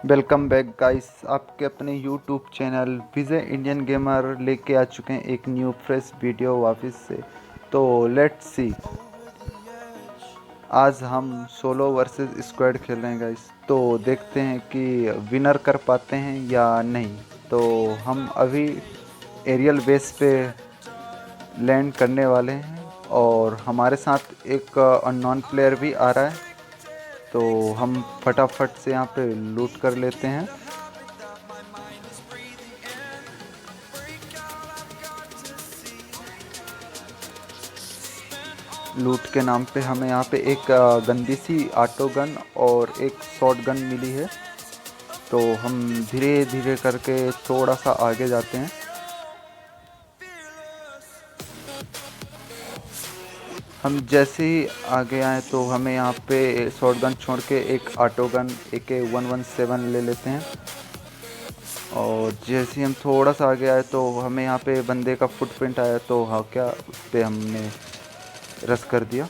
Welcome back guys, आपके अपने YouTube channel विजय Indian gamer लेके आ चुके हैं एक न्यू फ्रेश वीडियो वापस से। तो लेट्स सी, आज हम सोलो वर्सेस स्क्वाड खेल रहे हैं गाइस। तो देखते हैं कि विनर कर पाते हैं या नहीं। तो हम अभी एरियल बेस पे लैंड करने वाले हैं और हमारे साथ एक अननोन प्लेयर भी आ रहा है। तो हम फटाफट से यहाँ पे लूट कर लेते हैं। लूट के नाम पे हमें यहाँ पे एक गंदी सी ऑटो गन और एक शॉट गन मिली है। तो हम धीरे धीरे करके थोड़ा सा आगे जाते हैं। हम जैसे ही आगे आए तो हमें यहाँ पे शॉट गन छोड़ के एक ऑटो गन AK-117 ले लेते हैं। और जैसे ही हम थोड़ा सा आगे आए तो हमें यहाँ पे बंदे का फुटप्रिंट आया, तो हाँ क्या उस पर हमने रश कर दिया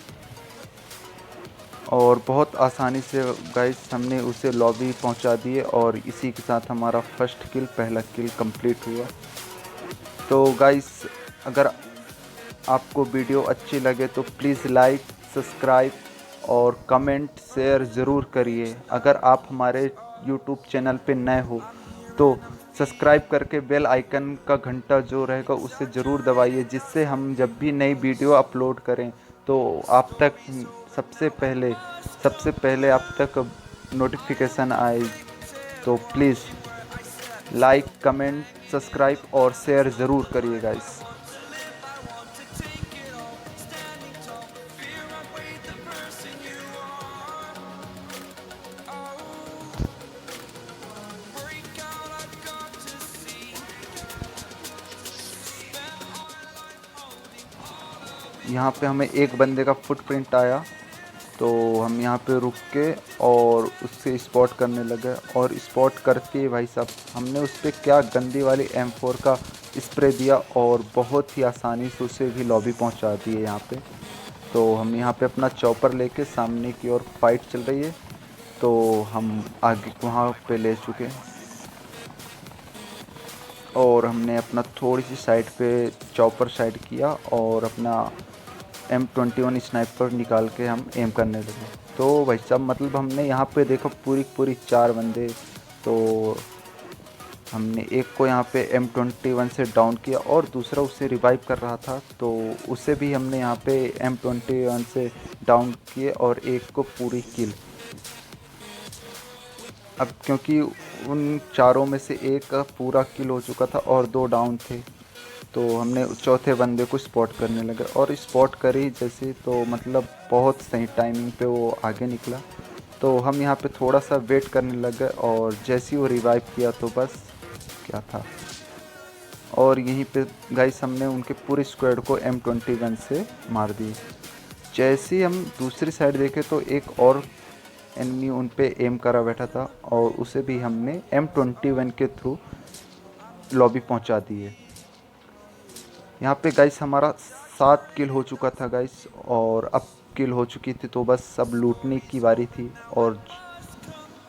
और बहुत आसानी से गाइस हमने उसे लॉबी पहुंचा दिए। और इसी के साथ हमारा पहला किल कंप्लीट हुआ। तो गाइस, अगर आपको वीडियो अच्छी लगे तो प्लीज़ लाइक, सब्सक्राइब और कमेंट शेयर ज़रूर करिए। अगर आप हमारे यूट्यूब चैनल पे नए हो तो सब्सक्राइब करके बेल आइकन का घंटा जो रहेगा उसे ज़रूर दबाइए, जिससे हम जब भी नई वीडियो अपलोड करें तो आप तक सबसे पहले आप तक नोटिफिकेशन आए। तो प्लीज़ लाइक, कमेंट, सब्सक्राइब और शेयर ज़रूर करिए गाइस। यहाँ पे हमें एक बंदे का फुटप्रिंट आया, तो हम यहाँ पे रुक के और उससे स्पॉट करने लगे। और स्पॉट करके भाई साहब हमने उस पर क्या गंदी वाली M4 का स्प्रे दिया और बहुत ही आसानी से उसे भी लॉबी पहुँचा दी है यहाँ पे। तो हम यहाँ पे अपना चॉपर लेके सामने की ओर फाइट चल रही है, तो हम आगे वहाँ पे ले चुके हैं। और हमने अपना थोड़ी सी साइड पे चॉपर साइड किया और अपना M21 स्नाइपर निकाल के हम एम करने लगे। तो भाई साहब मतलब हमने यहाँ पे देखो पूरी 4 बंदे। तो हमने एक को यहाँ पे M21 से डाउन किया और दूसरा उसे रिवाइव कर रहा था, तो उसे भी हमने यहाँ पे M21 से डाउन किए और एक को पूरी किल। अब क्योंकि उन चारों में से एक का पूरा किल हो चुका था और 2 डाउन थे, तो हमने चौथे बंदे को स्पॉट करने लगे। और स्पॉट करी जैसे तो मतलब बहुत सही टाइमिंग पे वो आगे निकला। तो हम यहाँ पे थोड़ा सा वेट करने लगे और जैसे ही वो रिवाइव किया तो बस क्या था। और यहीं पे गाइस हमने उनके पूरे स्क्वाड को M21 से मार दिए। जैसे ही हम दूसरी साइड देखे तो एक और एनिमी उन पे एम करा बैठा था और उसे भी हमने M21 के थ्रू लॉबी पहुंचा दी है। यहाँ पे गाइस हमारा 7 किल हो चुका था गाइस, और अब किल हो चुकी थी तो बस सब लूटने की बारी थी। और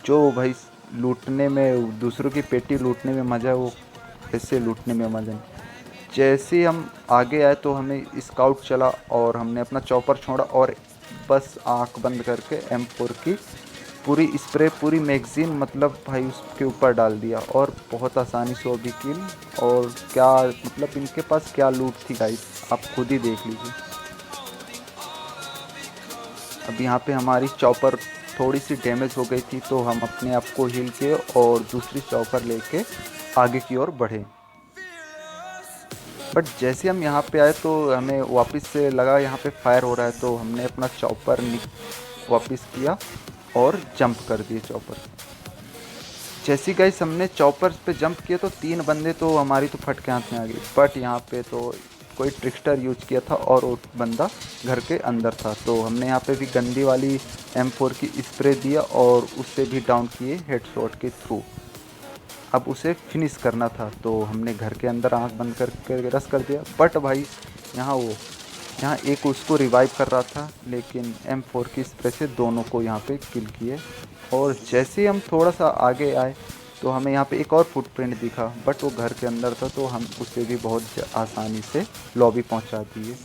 जो भाई लूटने में, दूसरों की पेटी लूटने में मज़ा है, वो ऐसे लूटने में मज़ा नहीं। जैसे ही हम आगे आए तो हमें स्काउट चला और हमने अपना चॉपर छोड़ा और बस आंख बंद करके M4 की पूरी स्प्रे, पूरी मैगज़ीन मतलब भाई उसके ऊपर डाल दिया और बहुत आसानी से वो भी किल। और क्या मतलब इनके पास क्या लूट थी गाइस, आप खुद ही देख लीजिए। अब यहाँ पे हमारी चॉपर थोड़ी सी डैमेज हो गई थी, तो हम अपने आप को हील किए और दूसरी चॉपर लेके आगे की ओर बढ़े। बट जैसे हम यहाँ पे आए तो हमें वापस से लगा यहाँ पे फायर हो रहा है, तो हमने अपना चॉपर वापस किया और जंप कर दिए चॉपर। जैसे ही गाइस हमने चॉपर पे जंप किया तो 3 बंदे तो हमारी तो फट के हाथ में आ गई। बट यहाँ पे तो कोई ट्रिकस्टर यूज किया था और वो बंदा घर के अंदर था, तो हमने यहाँ पे भी गंदी वाली M4 की स्प्रे दिया और उससे भी डाउन किए हेडशॉट के थ्रू। अब उसे फिनिश करना था, तो हमने घर के अंदर आंख बंद करके रश कर दिया। बट भाई यहाँ वो यहाँ एक उसको रिवाइव कर रहा था, लेकिन M4 की स्प्रे से दोनों को यहाँ पे किल किए। और जैसे ही हम थोड़ा सा आगे आए तो हमें यहाँ पे एक और फुटप्रिंट दिखा, बट वो घर के अंदर था, तो हम उसे भी बहुत आसानी से लॉबी पहुँचा दिए।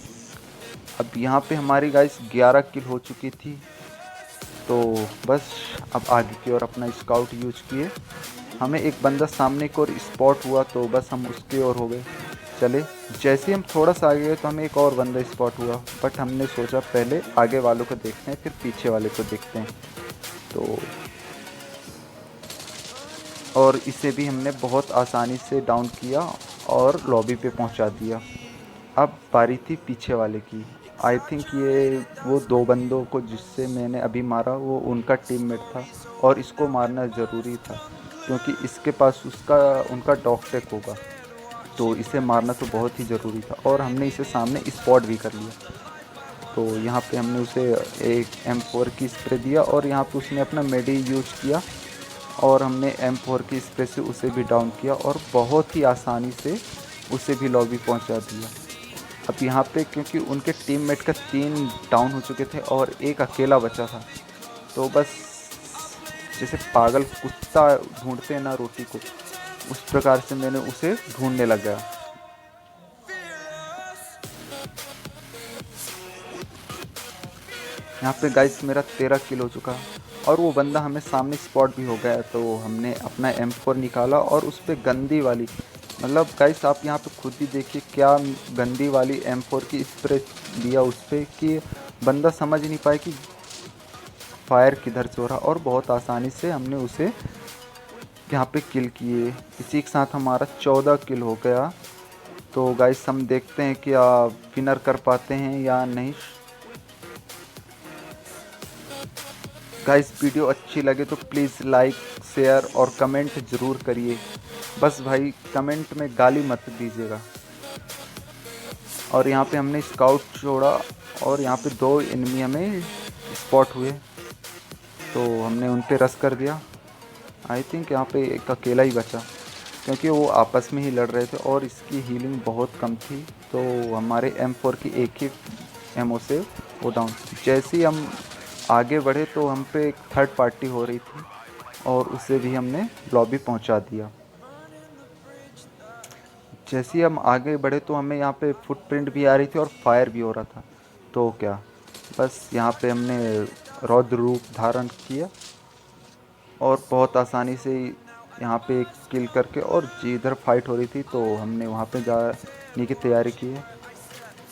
अब यहाँ पे हमारी गाइस 11 किल हो चुकी थी। तो बस अब आगे की ओर अपना स्काउट यूज किए। हमें एक बंदा सामने की ओर स्पॉट हुआ, तो बस हम उसकी ओर हो गए। चले, जैसे ही हम थोड़ा सा आगे गए तो हमें एक और बंदा स्पॉट हुआ, बट हमने सोचा पहले आगे वालों को देखते हैं फिर पीछे वाले को देखते हैं। तो और इसे भी हमने बहुत आसानी से डाउन किया और लॉबी पे पहुंचा दिया। अब बारी थी पीछे वाले की। आई थिंक ये वो दो बंदों को जिससे मैंने अभी मारा वो उनका टीममेट था, और इसको मारना ज़रूरी था क्योंकि इसके पास उनका डॉग टैग होगा, तो इसे मारना तो बहुत ही ज़रूरी था। और हमने इसे सामने स्पॉट भी कर लिया। तो यहाँ पे हमने उसे एक M4 की स्प्रे दिया और यहाँ पे उसने अपना मेडी यूज किया, और हमने M4 की स्प्रे से उसे भी डाउन किया और बहुत ही आसानी से उसे भी लॉबी पहुँचा दिया। अब यहाँ पे क्योंकि उनके टीममेट का 3 डाउन हो चुके थे और एक अकेला बचा था, तो बस जैसे पागल कुत्ता ढूंढते हैं ना रोटी को, उस प्रकार से मैंने उसे ढूंढने लगा। यहाँ पे गाइस मेरा 13 किल हो चुका, और वो बंदा हमें सामने स्पॉट भी हो गया। तो हमने अपना M4 निकाला और उस पर गंदी वाली, मतलब गाइस आप यहाँ पे खुद ही देखिए क्या गंदी वाली M4 की स्प्रे दिया उस पर कि बंदा समझ नहीं पाए कि फायर किधर से हो रहा, और बहुत आसानी से हमने उसे यहाँ पे किल किए। इसी के साथ हमारा 14 किल हो गया। तो गाइस हम देखते हैं कि विनर कर पाते हैं या नहीं। गाइस वीडियो अच्छी लगे तो प्लीज़ लाइक शेयर और कमेंट ज़रूर करिए। बस भाई कमेंट में गाली मत दीजिएगा। और यहाँ पे हमने स्काउट छोड़ा और यहाँ पे 2 एनिमी हमें स्पॉट हुए, तो हमने उन पे रश कर दिया। आई थिंक यहाँ पे एक अकेला ही बचा क्योंकि वो आपस में ही लड़ रहे थे और इसकी हीलिंग बहुत कम थी, तो हमारे M4 की एक ही एमओ से वो डाउन। जैसे ही हम आगे बढ़े तो हम पे एक थर्ड पार्टी हो रही थी और उसे भी हमने लॉबी पहुंचा दिया। जैसे ही हम आगे बढ़े तो हमें यहाँ पे फुटप्रिंट भी आ रही थी और फायर भी हो रहा था। तो क्या, बस यहाँ पे हमने रौद्र रूप धारण किया और बहुत आसानी से यहाँ पे किल करके, और जिधर फाइट हो रही थी तो हमने वहाँ पे जाने की तैयारी की है।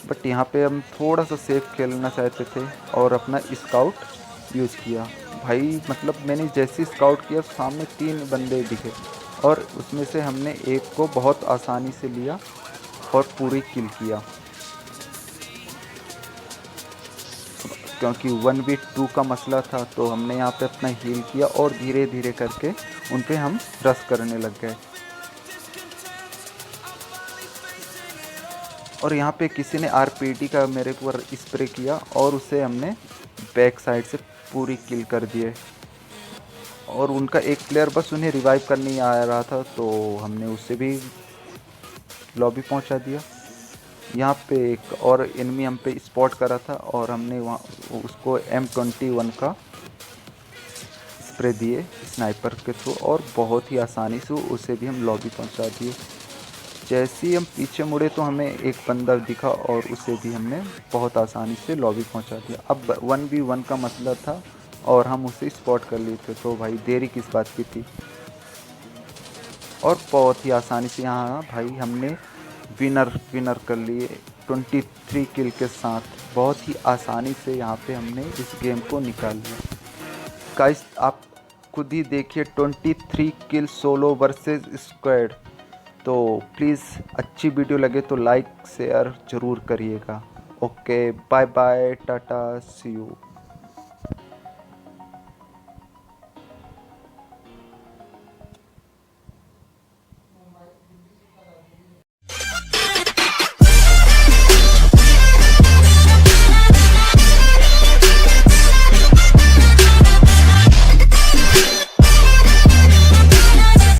बट यहाँ पे हम थोड़ा सा सेफ खेलना चाहते थे और अपना स्काउट यूज़ किया। भाई मतलब मैंने जैसे स्काउट किया सामने 3 बंदे दिखे और उसमें से हमने एक को बहुत आसानी से लिया और पूरी किल किया, क्योंकि 1v2 का मसला था। तो हमने यहाँ पे अपना हील किया और धीरे धीरे करके उन पे हम रश करने लग गए। और यहाँ पे किसी ने आरपीडी का मेरे ऊपर स्प्रे किया और उसे हमने बैक साइड से पूरी किल कर दिए। और उनका एक प्लेयर बस उन्हें रिवाइव करने आ रहा था, तो हमने उसे भी लॉबी पहुंचा दिया। यहाँ पे एक और एनिमी हम पे स्पॉट करा था और हमने वहाँ उसको M21 का स्प्रे दिए स्नाइपर के थ्रू, और बहुत ही आसानी से उसे भी हम लॉबी पहुंचा दिए। जैसे ही हम पीछे मुड़े तो हमें एक बंदा दिखा और उसे भी हमने बहुत आसानी से लॉबी पहुंचा दिया। अब 1v1 का मसला था और हम उसे स्पॉट कर लिए थे, तो भाई देरी किस बात की थी। और बहुत ही आसानी से यहाँ भाई हमने विनर कर लिए 23 किल के साथ। बहुत ही आसानी से यहाँ पे हमने इस गेम को निकाल लिया। गाइस आप खुद ही देखिए 23 किल सोलो वर्सेस स्क्वाड। तो प्लीज़ अच्छी वीडियो लगे तो लाइक शेयर ज़रूर करिएगा। Okay bye bye tata see you.